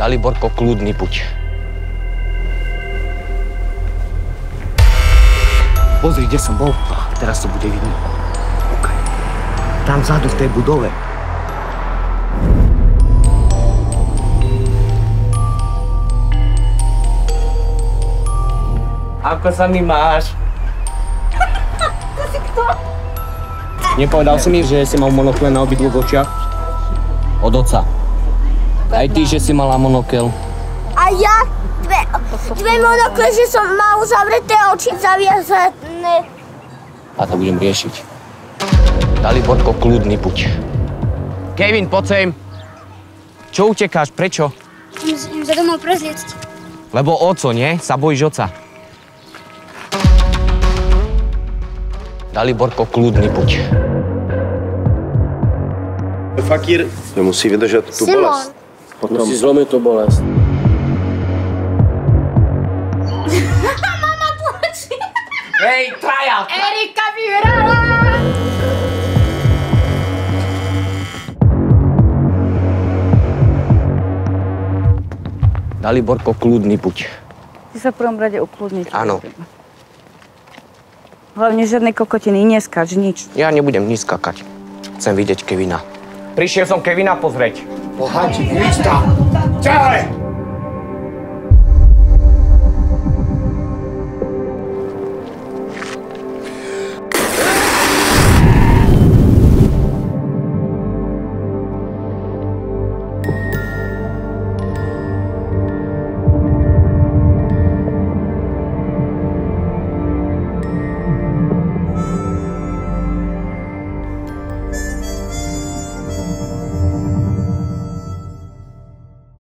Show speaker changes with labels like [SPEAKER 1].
[SPEAKER 1] Daliborko, kľudný buď.
[SPEAKER 2] Pozri, kde som bol. Teraz to bude vidno. Kúkaj. Tam vzadu v tej budove.
[SPEAKER 1] Ako sa mi máš?
[SPEAKER 3] To si kto?
[SPEAKER 2] Nepovedal si mi, že si mal monokle na obidvoch očiach?
[SPEAKER 1] Od oca. Aj ty, že si mala monokel.
[SPEAKER 3] A ja? Dve monokle, že som mal zavreté oči zaviazané.
[SPEAKER 1] A to budem riešiť. Daliborko, kľudný buď. Kevin, poď sem. Čo utekáš? Prečo?
[SPEAKER 3] Idem za domov prezliecť.
[SPEAKER 1] Lebo oco, nie? Sa bojíš oca. Daliborko, kľudný buď.
[SPEAKER 4] Fakír musí vydržet tu bolest.
[SPEAKER 2] Musí zlomiť tú bolest.
[SPEAKER 3] Mama tlačí.
[SPEAKER 1] Hej, traja!
[SPEAKER 3] Erika vyhrala!
[SPEAKER 1] Daliborko, kľudný buď.
[SPEAKER 5] Ty sa v prvom rade ukludniť.
[SPEAKER 1] Áno.
[SPEAKER 5] Hlavne žiadne kokotiny, neskáč, nič.
[SPEAKER 1] Ja nebudem nič skakať. Chcem vidieť Kevina. Prišiel som Kevina pozrieť.
[SPEAKER 2] Bohači, Krista! Ďalej!